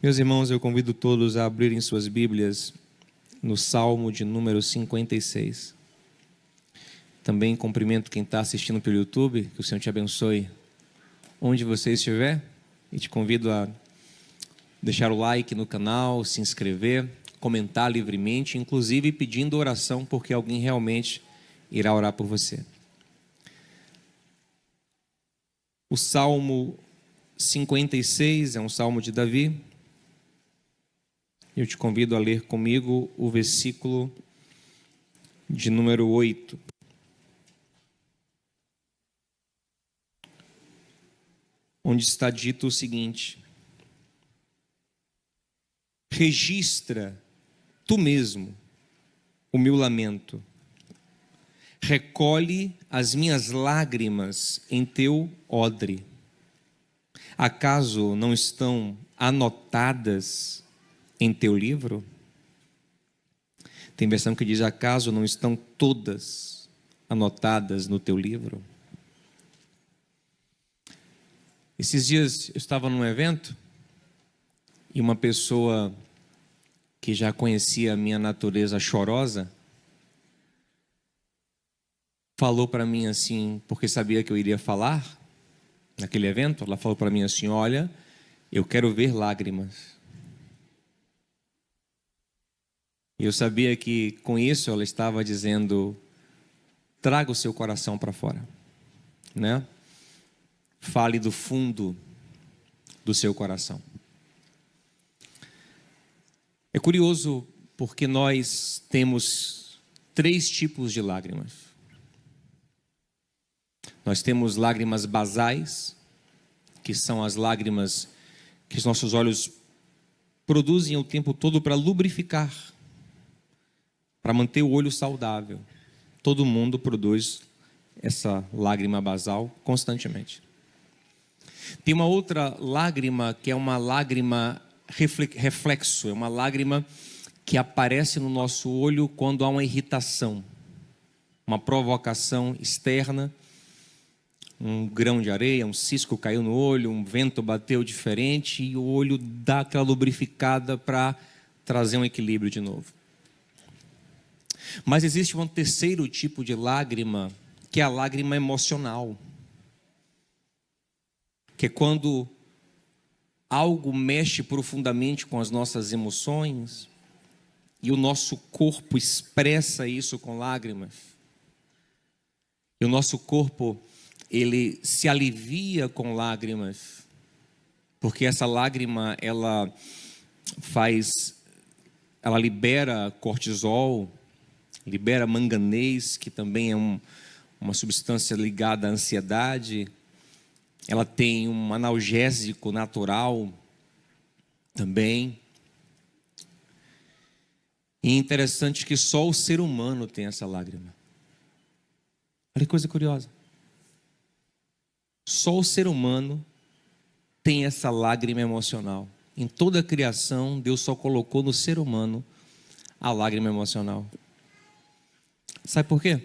Meus irmãos, eu convido todos a abrirem suas Bíblias no Salmo de número 56. Também cumprimento quem está assistindo pelo YouTube, que o Senhor te abençoe onde você estiver. E te convido a deixar o like no canal, se inscrever, comentar livremente, inclusive pedindo oração, porque alguém realmente irá orar por você. O Salmo 56 é um salmo de Davi. Eu te convido a ler comigo o versículo de número 8. Onde está dito o seguinte: registra tu mesmo o meu lamento, recolhe as minhas lágrimas em teu odre. Acaso não estão anotadas em teu livro? Tem versão que diz: acaso não estão todas anotadas no teu livro? Esses dias eu estava num evento e uma pessoa que já conhecia a minha natureza chorosa falou para mim assim, porque sabia que eu iria falar naquele evento. Ela falou para mim assim: olha, eu quero ver lágrimas. E eu sabia que com isso ela estava dizendo: traga o seu coração para fora, né? Fale do fundo do seu coração. É curioso porque nós temos 3 tipos de lágrimas. Nós temos lágrimas basais, que são as lágrimas que os nossos olhos produzem o tempo todo para lubrificar, para manter o olho saudável. Todo mundo produz essa lágrima basal constantemente. Tem uma outra lágrima que é uma lágrima reflexo, é uma lágrima que aparece no nosso olho quando há uma irritação, uma provocação externa, um grão de areia, um cisco caiu no olho, um vento bateu diferente e o olho dá aquela lubrificada para trazer um equilíbrio de novo. Mas existe um terceiro tipo de lágrima, que é a lágrima emocional, que é quando algo mexe profundamente com as nossas emoções e o nosso corpo expressa isso com lágrimas. E o nosso corpo, ele se alivia com lágrimas, porque essa lágrima, ela libera cortisol, libera manganês, que também é uma substância ligada à ansiedade. Ela tem um analgésico natural também. E é interessante que só o ser humano tem essa lágrima. Olha que coisa curiosa. Só o ser humano tem essa lágrima emocional. Em toda a criação, Deus só colocou no ser humano a lágrima emocional. Sabe por quê?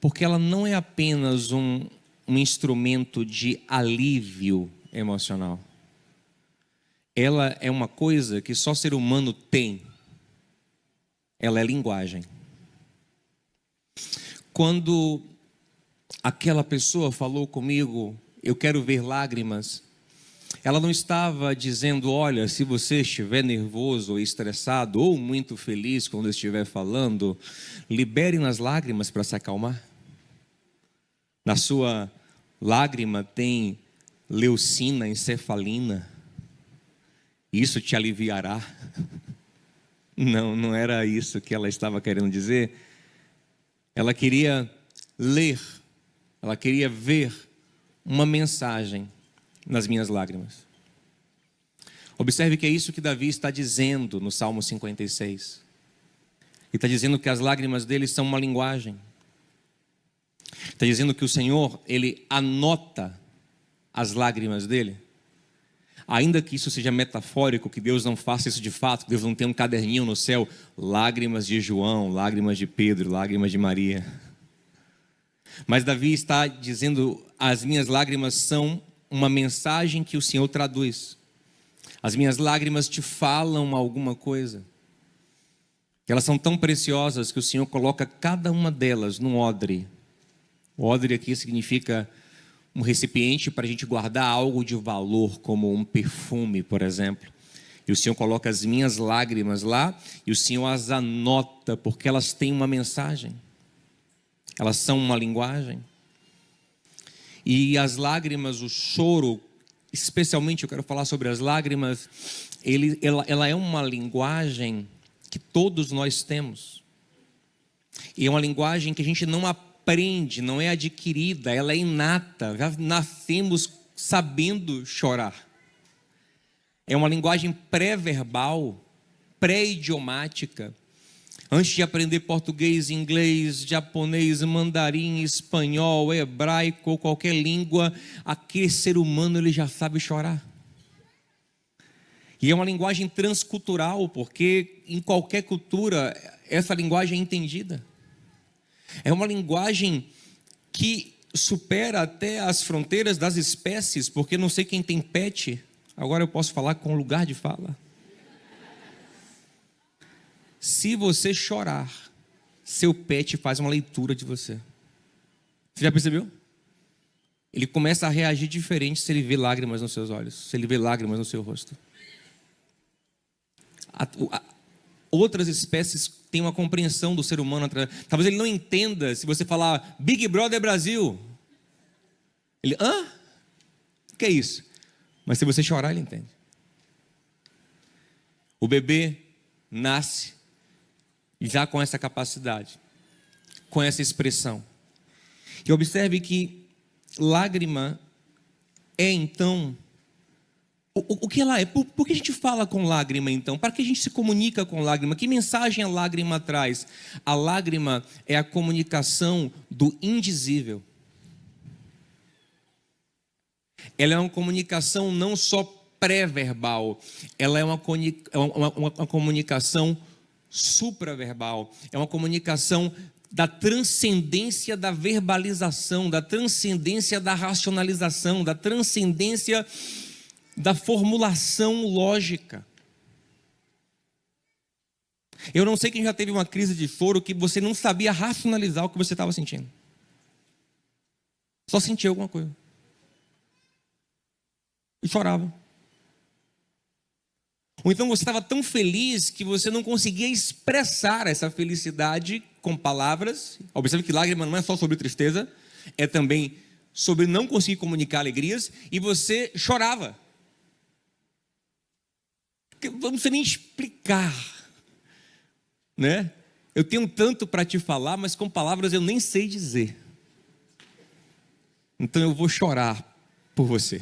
Porque ela não é apenas um instrumento de alívio emocional. Ela é uma coisa que só ser humano tem. Ela é linguagem. Quando aquela pessoa falou comigo: eu quero ver lágrimas, ela não estava dizendo: olha, se você estiver nervoso ou estressado ou muito feliz quando estiver falando, libere nas lágrimas para se acalmar. Na sua lágrima tem leucina, encefalina, isso te aliviará. Não era isso que ela estava querendo dizer. Ela queria ler, ela queria ver uma mensagem nas minhas lágrimas. Observe que é isso que Davi está dizendo no Salmo 56. Ele está dizendo que as lágrimas dele são uma linguagem. Está dizendo que o Senhor, Ele anota as lágrimas dele. Ainda que isso seja metafórico, que Deus não faça isso de fato, que Deus não tenha um caderninho no céu, lágrimas de João, lágrimas de Pedro, lágrimas de Maria. Mas Davi está dizendo: as minhas lágrimas são uma mensagem que o Senhor traduz. As minhas lágrimas te falam alguma coisa. Elas são tão preciosas que o Senhor coloca cada uma delas num odre. O odre aqui significa um recipiente para a gente guardar algo de valor, como um perfume, por exemplo. E o Senhor coloca as minhas lágrimas lá e o Senhor as anota, porque elas têm uma mensagem. Elas são uma linguagem. E as lágrimas, o choro, especialmente eu quero falar sobre as lágrimas, ela é uma linguagem que todos nós temos. E é uma linguagem que a gente não aprende, não é adquirida, ela é inata. Já nascemos sabendo chorar. É uma linguagem pré-verbal, pré-idiomática. Antes de aprender português, inglês, japonês, mandarim, espanhol, hebraico ou qualquer língua, aquele ser humano ele já sabe chorar. E é uma linguagem transcultural, porque em qualquer cultura essa linguagem é entendida. É uma linguagem que supera até as fronteiras das espécies, porque não sei quem tem pet, agora eu posso falar com lugar de fala. Se você chorar, seu pet faz uma leitura de você. Você já percebeu? Ele começa a reagir diferente se ele vê lágrimas nos seus olhos, se ele vê lágrimas no seu rosto. Outras espécies têm uma compreensão do ser humano. Talvez ele não entenda se você falar Big Brother Brasil. Ele, hã? O que é isso? Mas se você chorar, ele entende. O bebê nasce já com essa capacidade, com essa expressão. E observe que lágrima é então... O que ela é? Por que a gente fala com lágrima então? Para que a gente se comunica com lágrima? Que mensagem a lágrima traz? A lágrima é a comunicação do indizível. Ela é uma comunicação não só pré-verbal, ela é uma comunicação supraverbal. É uma comunicação da transcendência da verbalização, da transcendência da racionalização, da transcendência da formulação lógica. Eu não sei quem já teve uma crise de choro que você não sabia racionalizar o que você estava sentindo. Só sentia alguma coisa. E chorava. Ou então você estava tão feliz que você não conseguia expressar essa felicidade com palavras. Observe que lágrima não é só sobre tristeza, é também sobre não conseguir comunicar alegrias, e você chorava. Eu não sei nem explicar, né? Eu tenho tanto para te falar, mas com palavras eu nem sei dizer. Então eu vou chorar por você.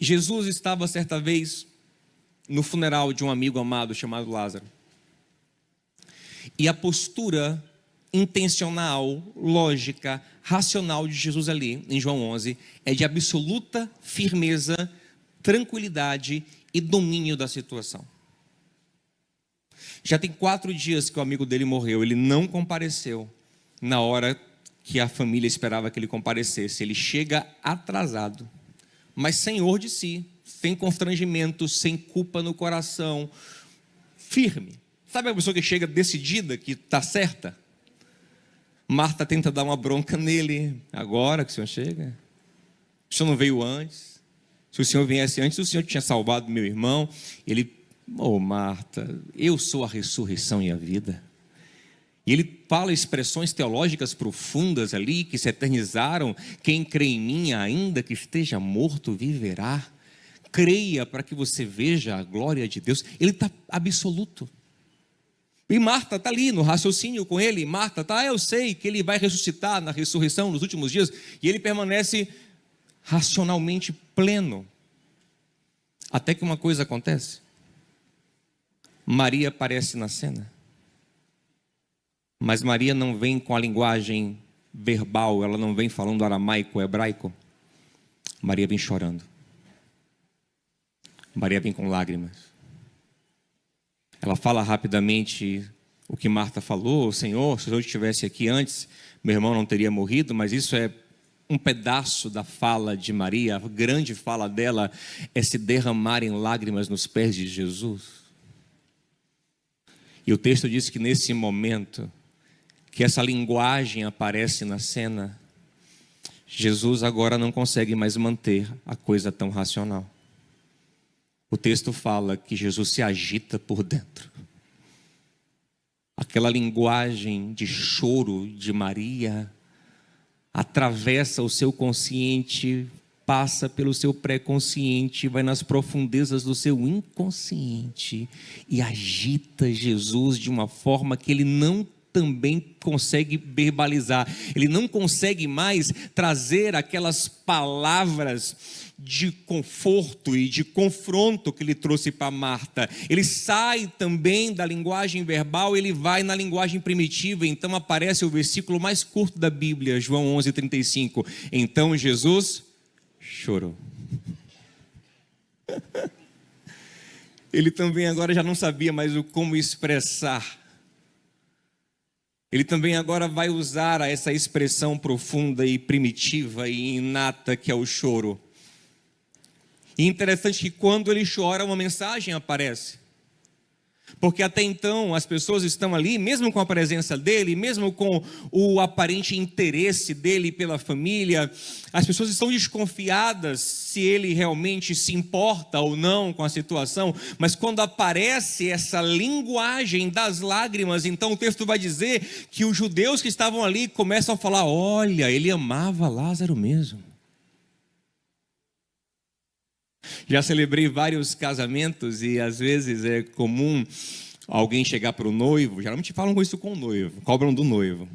Jesus estava certa vez no funeral de um amigo amado chamado Lázaro. E a postura intencional, lógica, racional de Jesus ali, em João 11, é de absoluta firmeza, tranquilidade e domínio da situação. Já tem 4 dias que o amigo dele morreu, ele não compareceu na hora que a família esperava que ele comparecesse. Ele chega atrasado, mas senhor de si, sem constrangimento, sem culpa no coração, firme. Sabe a pessoa que chega decidida, que está certa? Marta tenta dar uma bronca nele. Agora que o senhor chega? O senhor não veio antes? Se o senhor viesse antes, o senhor tinha salvado meu irmão. Ele, Marta, eu sou a ressurreição e a vida. E ele fala expressões teológicas profundas ali, que se eternizaram. Quem crê em mim, ainda que esteja morto, viverá. Creia para que você veja a glória de Deus. Ele está absoluto. E Marta está ali no raciocínio com ele. Marta está, eu sei que ele vai ressuscitar na ressurreição nos últimos dias. E ele permanece racionalmente pleno. Até que uma coisa acontece. Maria aparece na cena. Mas Maria não vem com a linguagem verbal. Ela não vem falando aramaico, hebraico. Maria vem chorando. Maria vem com lágrimas. Ela fala rapidamente o que Marta falou: Senhor, se eu estivesse aqui antes, meu irmão não teria morrido, mas isso é um pedaço da fala de Maria. A grande fala dela é se derramar em lágrimas nos pés de Jesus. E o texto diz que nesse momento, que essa linguagem aparece na cena, Jesus agora não consegue mais manter a coisa tão racional. O texto fala que Jesus se agita por dentro. Aquela linguagem de choro de Maria atravessa o seu consciente, passa pelo seu pré-consciente, vai nas profundezas do seu inconsciente e agita Jesus de uma forma que ele não também consegue verbalizar. Ele não consegue mais trazer aquelas palavras de conforto e de confronto que ele trouxe para Marta. Ele sai também da linguagem verbal, ele vai na linguagem primitiva. Então aparece o versículo mais curto da Bíblia, João 11:35. Então Jesus chorou. Ele também agora já não sabia mais como expressar. Ele também agora vai usar essa expressão profunda e primitiva e inata que é o choro. E interessante que quando ele chora, uma mensagem aparece. Porque até então as pessoas estão ali, mesmo com a presença dele, mesmo com o aparente interesse dele pela família, as pessoas estão desconfiadas se ele realmente se importa ou não com a situação. Mas quando aparece essa linguagem das lágrimas, então o texto vai dizer que os judeus que estavam ali começam a falar: olha, ele amava Lázaro mesmo. Já celebrei vários casamentos e às vezes é comum alguém chegar para o noivo, geralmente falam isso com o noivo, cobram do noivo: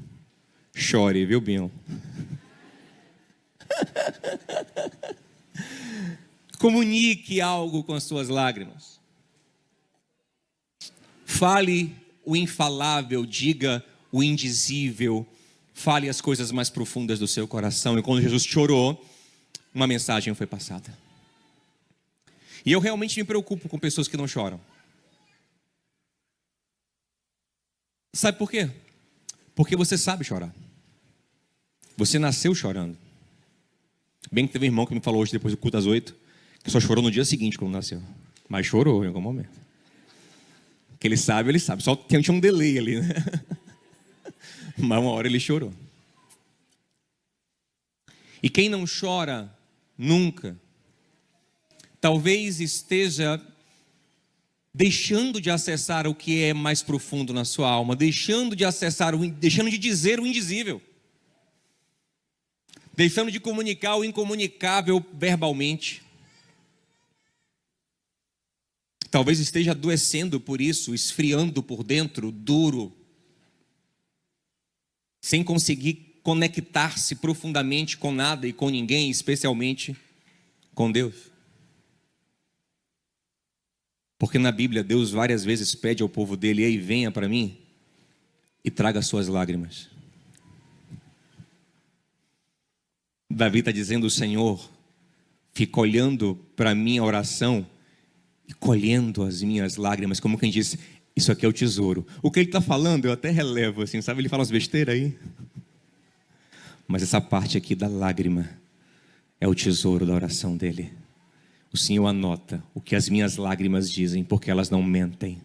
chore, viu, Binho? Comunique algo com as suas lágrimas. Fale o infalável, diga o indizível, fale as coisas mais profundas do seu coração. E quando Jesus chorou, uma mensagem foi passada. E eu realmente me preocupo com pessoas que não choram. Sabe por quê? Porque você sabe chorar. Você nasceu chorando. Bem que teve um irmão que me falou hoje, depois do culto às 8, que só chorou no dia seguinte quando nasceu. Mas chorou em algum momento. Que ele sabe, ele sabe. Só tinha um delay ali, né? Mas uma hora ele chorou. E quem não chora nunca, talvez esteja deixando de acessar o que é mais profundo na sua alma, deixando de acessar, deixando de dizer o indizível, deixando de comunicar o incomunicável verbalmente. Talvez esteja adoecendo por isso, esfriando por dentro, duro, sem conseguir conectar-se profundamente com nada e com ninguém, especialmente com Deus. Porque na Bíblia Deus várias vezes pede ao povo dele: ei, venha para mim e traga suas lágrimas. Davi está dizendo: o Senhor fica olhando para a minha oração e colhendo as minhas lágrimas, como quem diz: isso aqui é o tesouro. O que ele está falando eu até relevo assim, sabe? Ele fala umas besteiras aí, mas essa parte aqui da lágrima é o tesouro da oração dele. O Senhor anota o que as minhas lágrimas dizem, porque elas não mentem.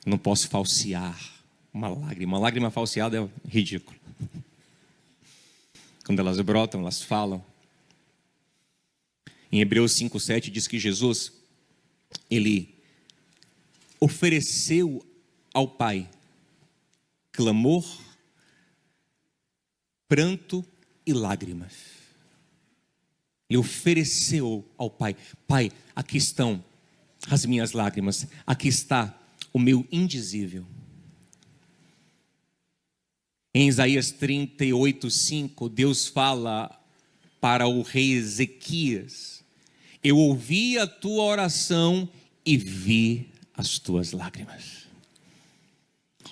Eu não posso falsear uma lágrima. Uma lágrima falseada é ridículo. Quando elas brotam, elas falam. Em Hebreus 5:7 diz que Jesus, ele ofereceu ao Pai clamor, pranto e lágrimas. Ele ofereceu ao Pai: Pai, aqui estão as minhas lágrimas, aqui está o meu indizível. Em Isaías 38:5, Deus fala para o rei Ezequias: eu ouvi a tua oração e vi as tuas lágrimas.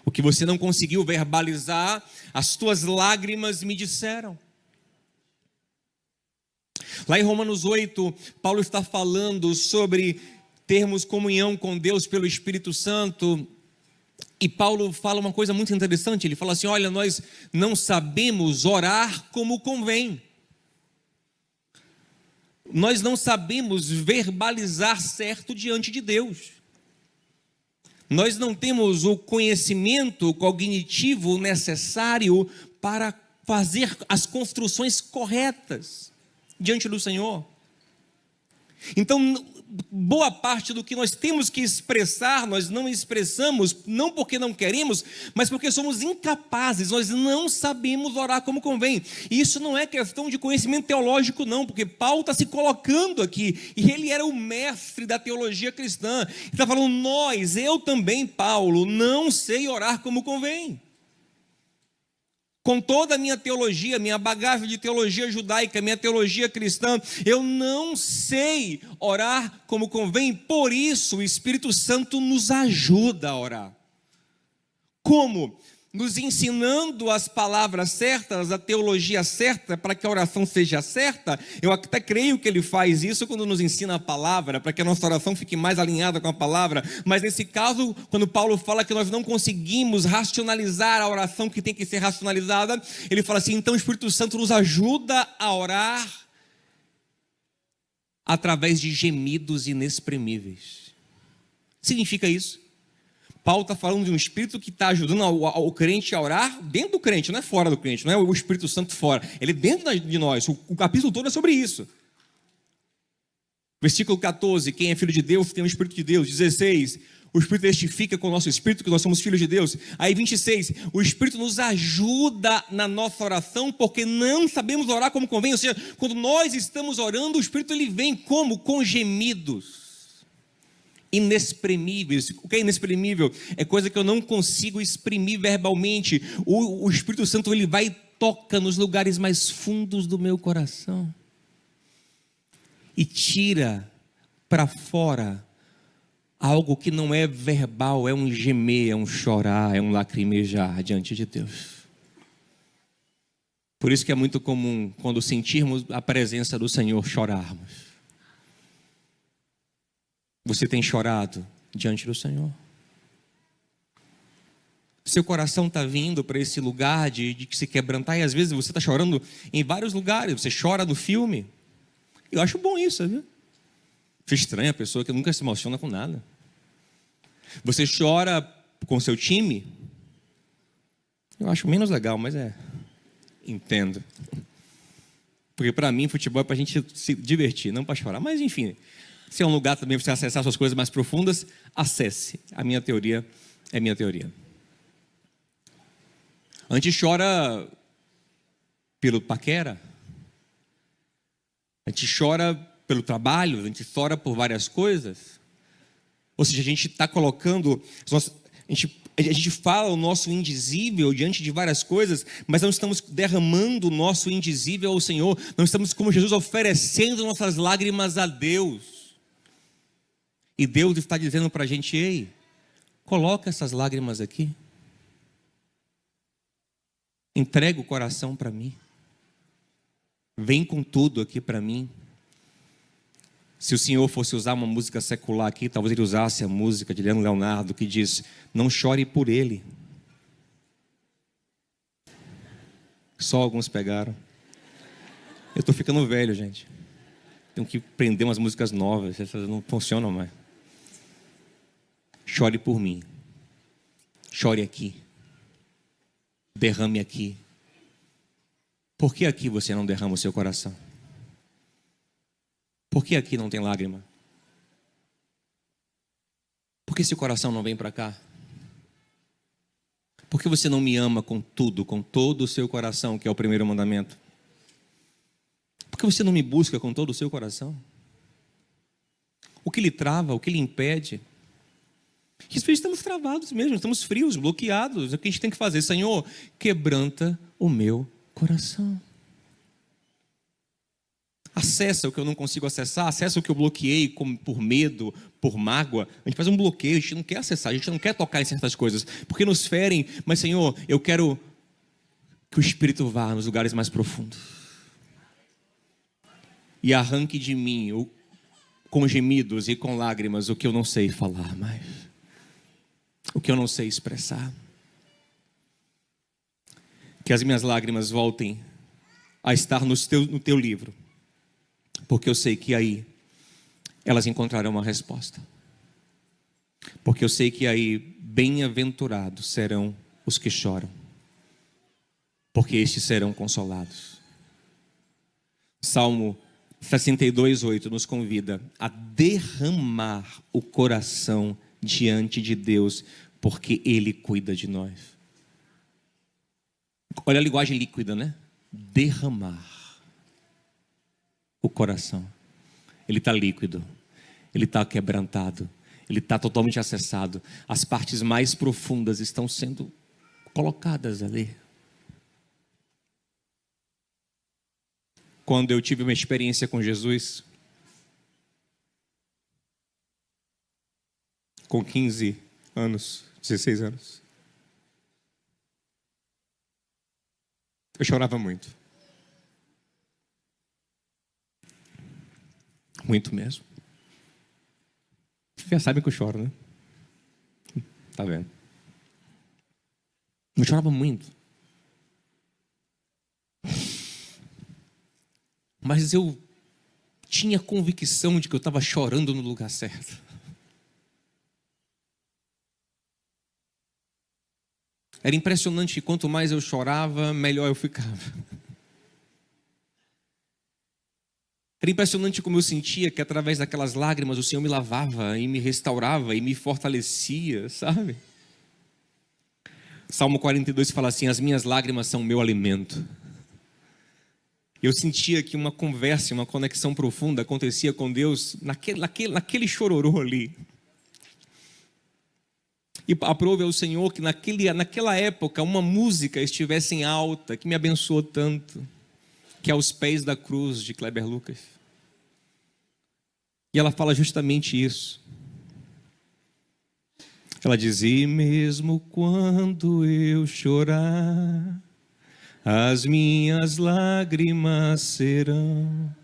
O que você não conseguiu verbalizar, as tuas lágrimas me disseram. Lá em Romanos 8, Paulo está falando sobre termos comunhão com Deus pelo Espírito Santo. E Paulo fala uma coisa muito interessante, ele fala assim, olha, nós não sabemos orar como convém. Nós não sabemos verbalizar certo diante de Deus. Nós não temos o conhecimento cognitivo necessário para fazer as construções corretas diante do Senhor. Então, boa parte do que nós temos que expressar, nós não expressamos, não porque não queremos, mas porque somos incapazes, nós não sabemos orar como convém. E isso não é questão de conhecimento teológico não, porque Paulo está se colocando aqui, e ele era o mestre da teologia cristã, ele está falando, eu também, Paulo, não sei orar como convém. Com toda a minha teologia, minha bagagem de teologia judaica, minha teologia cristã, eu não sei orar como convém, por isso o Espírito Santo nos ajuda a orar. Como? Nos ensinando as palavras certas, a teologia certa, para que a oração seja certa. Eu até creio que ele faz isso quando nos ensina a palavra, para que a nossa oração fique mais alinhada com a palavra. Mas nesse caso, quando Paulo fala que nós não conseguimos racionalizar a oração que tem que ser racionalizada, ele fala assim, então o Espírito Santo nos ajuda a orar através de gemidos inexprimíveis. Significa isso? Paulo está falando de um Espírito que está ajudando o crente a orar dentro do crente, não é fora do crente, não é o Espírito Santo fora, ele é dentro de nós, o capítulo todo é sobre isso. Versículo 14, quem é filho de Deus tem o Espírito de Deus. 16, o Espírito testifica com o nosso Espírito que nós somos filhos de Deus. Aí 26, o Espírito nos ajuda na nossa oração, porque não sabemos orar como convém, ou seja, quando nós estamos orando, o Espírito ele vem como? Com gemidos inexprimíveis. O que é inexprimível? É coisa que eu não consigo exprimir verbalmente. O Espírito Santo ele vai e toca nos lugares mais fundos do meu coração e tira para fora algo que não é verbal, é um gemer, é um chorar, é um lacrimejar diante de Deus. Por isso que é muito comum, quando sentirmos a presença do Senhor, chorarmos. Você tem chorado diante do Senhor? Seu coração está vindo para esse lugar de se quebrantar, e às vezes você está chorando em vários lugares. Você chora no filme. Eu acho bom isso, viu? Acho estranho a pessoa que nunca se emociona com nada. Você chora com seu time. Eu acho menos legal, mas entendo. Porque para mim futebol é para a gente se divertir, não para chorar. Mas enfim, se é um lugar também para você acessar suas coisas mais profundas, acesse. A minha teoria é minha teoria. A gente chora pelo paquera. A gente chora pelo trabalho, a gente chora por várias coisas. Ou seja, a gente está colocando, a gente fala o nosso indizível diante de várias coisas, mas não estamos derramando o nosso indizível ao Senhor. Não estamos, como Jesus, oferecendo nossas lágrimas a Deus. E Deus está dizendo para a gente, ei, coloca essas lágrimas aqui. Entrega o coração para mim. Vem com tudo aqui para mim. Se o Senhor fosse usar uma música secular aqui, talvez ele usasse a música de Leonardo, que diz, não chore por ele. Só alguns pegaram. Eu estou ficando velho, gente. Tenho que aprender umas músicas novas, essas não funcionam mais. Chore por mim. Chore aqui. Derrame aqui. Por que aqui você não derrama o seu coração? Por que aqui não tem lágrima? Por que esse coração não vem para cá? Por que você não me ama com tudo, com todo o seu coração, que é o primeiro mandamento? Por que você não me busca com todo o seu coração? O que lhe trava, o que lhe impede? Que às vezes estamos travados mesmo, estamos frios, bloqueados. O que a gente tem que fazer? Senhor, quebranta o meu coração. Acessa o que eu não consigo acessar, acessa o que eu bloqueei por medo, por mágoa. A gente faz um bloqueio, a gente não quer acessar, a gente não quer tocar em certas coisas, porque nos ferem. Mas Senhor, eu quero que o Espírito vá nos lugares mais profundos e arranque de mim, com gemidos e com lágrimas, o que eu não sei falar mais. o que eu não sei expressar. Que as minhas lágrimas voltem a estar no teu livro, porque eu sei que aí elas encontrarão uma resposta. Porque eu sei que aí bem-aventurados serão os que choram, porque estes serão consolados. Salmo 62:8 nos convida a derramar o coração diante de Deus, porque Ele cuida de nós. Olha a linguagem líquida, né? Derramar o coração. Ele está líquido, ele está quebrantado, ele está totalmente acessado. As partes mais profundas estão sendo colocadas ali. Quando eu tive uma experiência com Jesus, com 15 anos, 16 anos, eu chorava muito. Muito mesmo. Vocês já sabem que eu choro, né? Tá vendo? Eu chorava muito. Mas eu tinha convicção de que eu estava chorando no lugar certo. Era impressionante que quanto mais eu chorava, melhor eu ficava. Era impressionante como eu sentia que através daquelas lágrimas o Senhor me lavava e me restaurava e me fortalecia, sabe? Salmo 42 fala assim: as minhas lágrimas são o meu alimento. Eu sentia que uma conversa, uma conexão profunda acontecia com Deus naquele chororô ali. E aprove ao Senhor que naquela época uma música estivesse em alta, que me abençoou tanto, que é Aos Pés da Cruz, de Kleber Lucas. E ela fala justamente isso. Ela diz: e mesmo quando eu chorar, as minhas lágrimas serão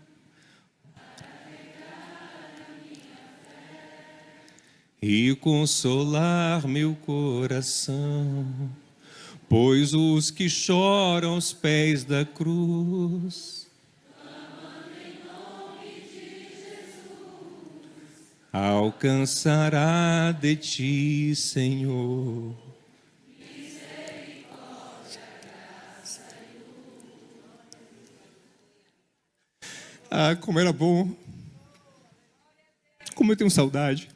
e consolar meu coração, pois os que choram aos pés da cruz alcançará de ti, Senhor. Ah, como era bom. Como eu tenho saudade.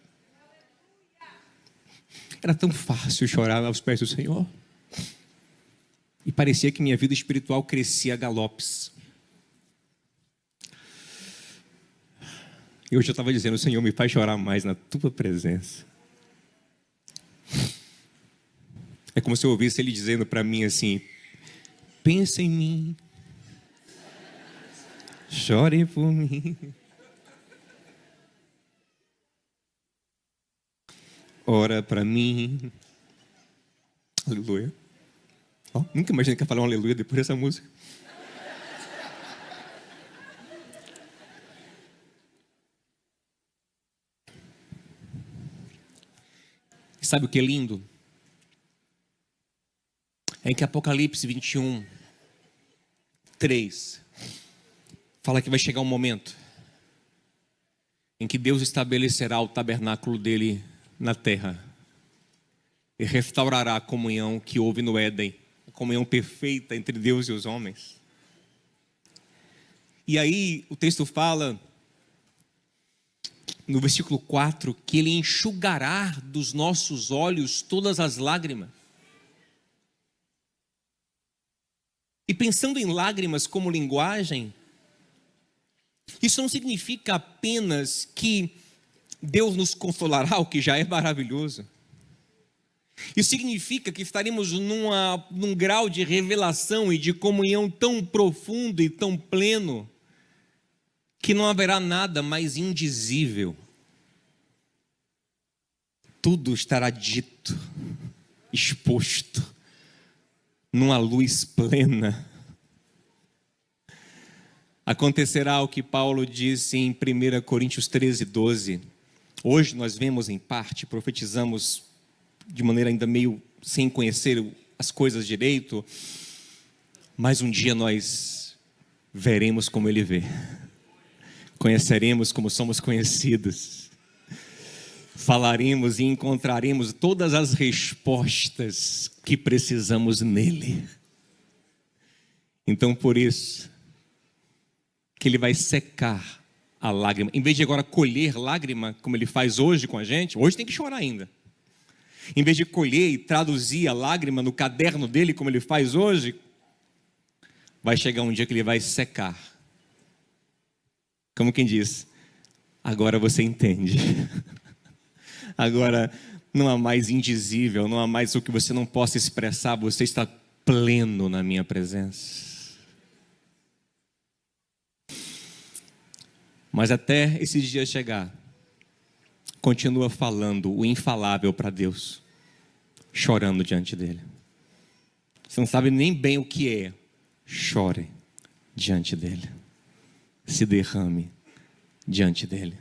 Era tão fácil chorar aos pés do Senhor. E parecia que minha vida espiritual crescia a galopes. E hoje eu estava dizendo: Senhor, me faz chorar mais na tua presença. É como se eu ouvisse Ele dizendo para mim assim: pensa em mim, chore por mim, ora para mim. Aleluia. Oh, nunca imaginei que ia falar um aleluia depois dessa música. Sabe o que é lindo? É que Apocalipse 21, 3 fala que vai chegar um momento em que Deus estabelecerá o tabernáculo dele na terra e restaurará a comunhão que houve no Éden, a comunhão perfeita entre Deus e os homens. E aí o texto fala no versículo 4, que Ele enxugará dos nossos olhos todas as lágrimas. E pensando em lágrimas como linguagem, isso não significa apenas que Deus nos consolará, o que já é maravilhoso. Isso significa que estaremos num grau de revelação e de comunhão tão profundo e tão pleno, que não haverá nada mais indizível. Tudo estará dito, exposto, numa luz plena. Acontecerá o que Paulo disse em 1 Coríntios 13:12. Hoje nós vemos em parte, profetizamos de maneira ainda meio sem conhecer as coisas direito, mas um dia nós veremos como Ele vê, conheceremos como somos conhecidos, falaremos e encontraremos todas as respostas que precisamos nele. Então, por isso, que Ele vai secar a lágrima. Em vez de agora colher lágrima, como Ele faz hoje com a gente, hoje tem que chorar ainda. Em vez de colher e traduzir a lágrima no caderno dele, como Ele faz hoje, vai chegar um dia que Ele vai secar. Como quem diz, agora você entende. Agora não há mais indizível, não há mais o que você não possa expressar, você está pleno na minha presença. Mas até esse dia chegar, continua falando o infalável para Deus, chorando diante dele. Você não sabe nem bem o que é, chore diante dele, se derrame diante dele,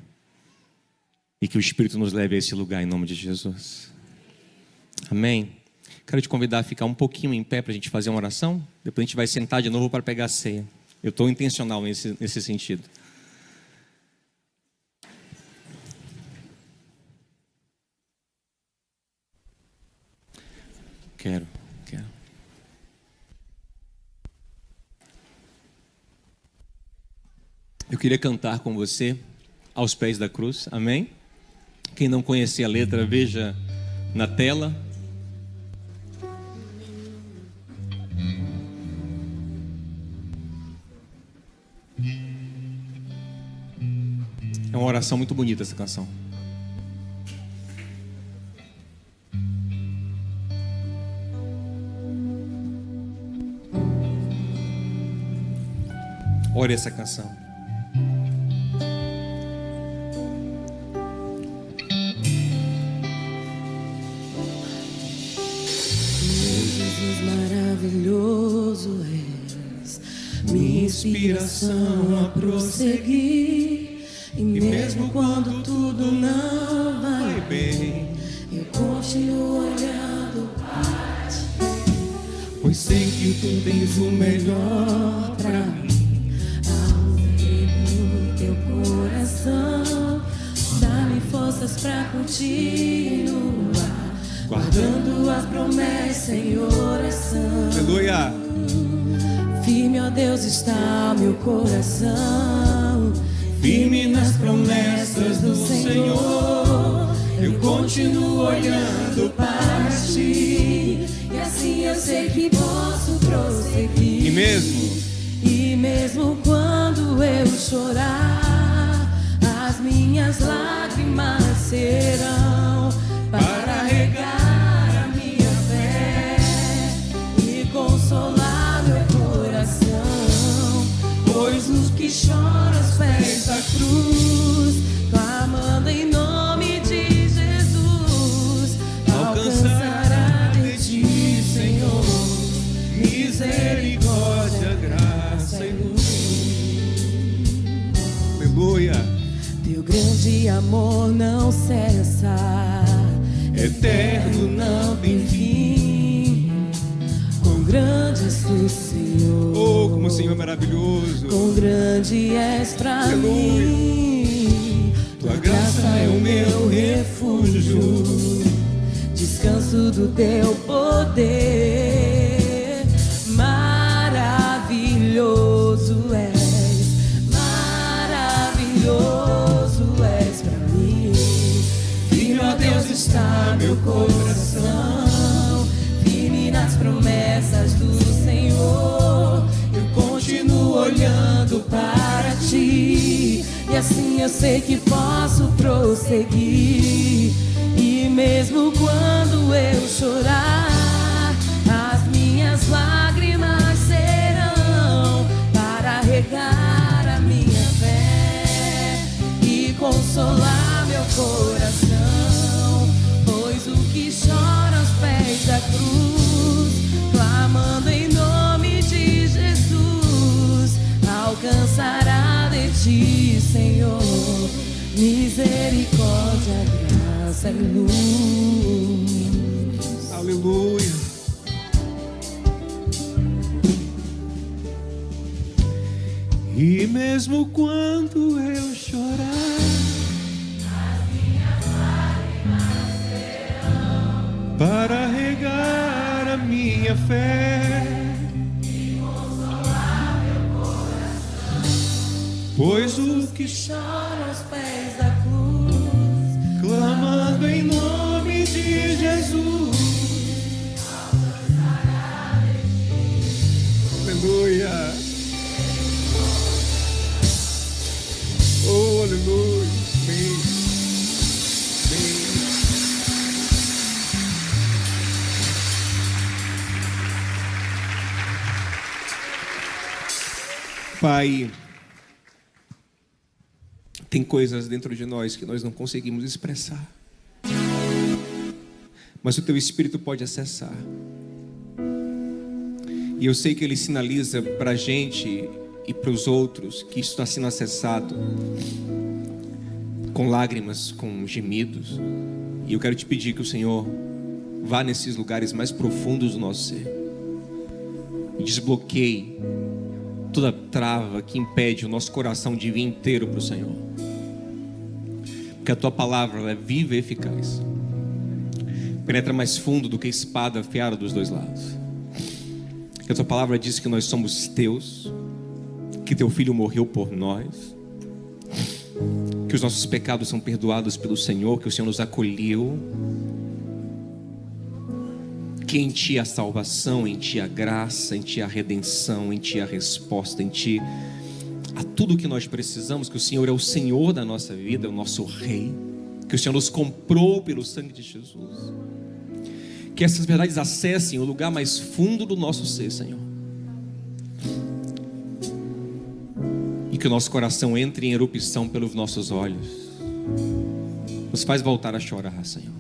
e que o Espírito nos leve a esse lugar em nome de Jesus. Amém? Quero te convidar a ficar um pouquinho em pé para a gente fazer uma oração, depois a gente vai sentar de novo para pegar a ceia. Eu estou intencional nesse sentido. Quero. Eu queria cantar com você aos pés da cruz, amém? Quem não conhecer a letra, veja na tela. É uma oração muito bonita essa canção. Ore essa canção. Jesus maravilhoso és, minha inspiração a prosseguir. E mesmo quando tudo não vai bem, eu continuo olhando para ti, pois sei que tu tens o melhor para mim. Dá-me forças pra continuar, guardando as promessas em oração. Aleluia! Firme, ó Deus, está meu coração, firme nas promessas do Senhor. Eu continuo olhando para ti, e assim eu sei que posso prosseguir. E mesmo quando eu chorar, as minhas lágrimas serão para regar a minha fé e consolar meu coração. Pois os que choram aos pés da cruz, clamando em nome de Jesus, alcançará de ti, Senhor, misericórdia, graça e luz. Aleluia! Teu grande amor não cessa, eterno não tem fim. Quão grande és tu, Senhor. Oh, como o Senhor é maravilhoso. Quão grande és pra mim. Tua graça é o meu refúgio, descanso do teu poder. Maravilhoso és, maravilhoso és pra mim. Firme, ó Deus, está meu coração, firme nas promessas do Senhor. Eu continuo olhando para ti, e assim eu sei que posso prosseguir. E mesmo quando eu chorar, as minhas lágrimas serão para regar a minha fé e consolar meu coração. Pois o que chora aos pés da cruz, clamando em nome de Jesus, alcançará de ti, Senhor, misericórdia, graça e luz. Aleluia. E mesmo quando eu chorar, as minhas lágrimas serão para regar a minha fé e consolar meu coração. Pois o que chora aos pés da cruz, clamando em nome de Jesus, aleluia. Oh, aleluia. Amém. Amém. Pai, tem coisas dentro de nós que nós não conseguimos expressar, mas o Teu Espírito pode acessar. E eu sei que Ele sinaliza para a gente e para os outros que isso está sendo acessado com lágrimas, com gemidos. E eu quero te pedir que o Senhor vá nesses lugares mais profundos do nosso ser e desbloqueie toda trava que impede o nosso coração de vir inteiro para o Senhor, porque a Tua palavra ela é viva e eficaz, penetra mais fundo do que espada afiada dos dois lados. Que a Tua palavra diz que nós somos Teus, que Teu Filho morreu por nós, que os nossos pecados são perdoados pelo Senhor, que o Senhor nos acolheu, que em Ti há salvação, em Ti há graça, em Ti há redenção, em Ti há resposta, em Ti há tudo o que nós precisamos, que o Senhor é o Senhor da nossa vida, é o nosso Rei, que o Senhor nos comprou pelo sangue de Jesus. Que essas verdades acessem o lugar mais fundo do nosso ser, Senhor, e que o nosso coração entre em erupção pelos nossos olhos. Nos faz voltar a chorar, Senhor,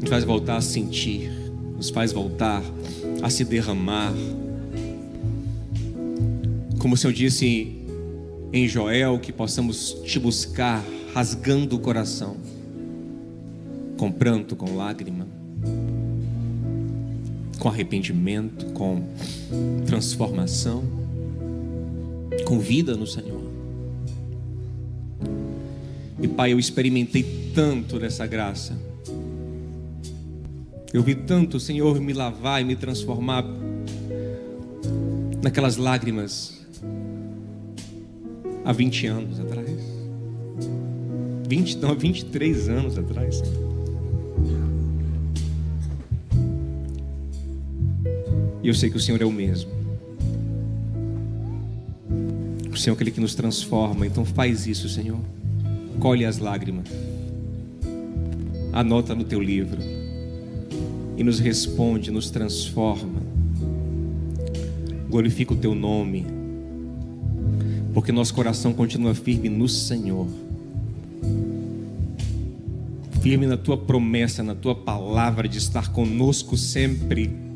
nos faz voltar a sentir, nos faz voltar a se derramar. Como o Senhor disse em Joel, que possamos Te buscar rasgando o coração, com pranto, com lágrima, com arrependimento, com transformação, com vida no Senhor. E Pai, eu experimentei tanto dessa graça, eu vi tanto o Senhor me lavar e me transformar naquelas lágrimas há 20 anos atrás, 23 anos atrás. E eu sei que o Senhor é o mesmo. O Senhor é aquele que nos transforma. Então faz isso, Senhor. Colhe as lágrimas, anota no Teu livro e nos responde, nos transforma. Glorifica o Teu nome, porque nosso coração continua firme no Senhor, firme na Tua promessa, na Tua palavra de estar conosco sempre.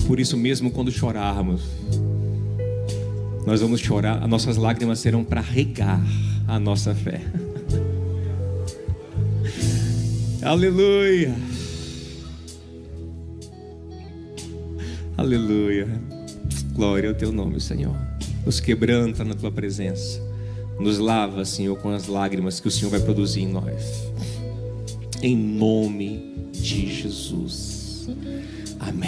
Por isso mesmo, quando chorarmos, nós vamos chorar, as nossas lágrimas serão para regar a nossa fé. Aleluia. Aleluia. Glória ao Teu nome, Senhor. Nos quebranta na Tua presença. Nos lava, Senhor, com as lágrimas que o Senhor vai produzir em nós. Em nome de Jesus.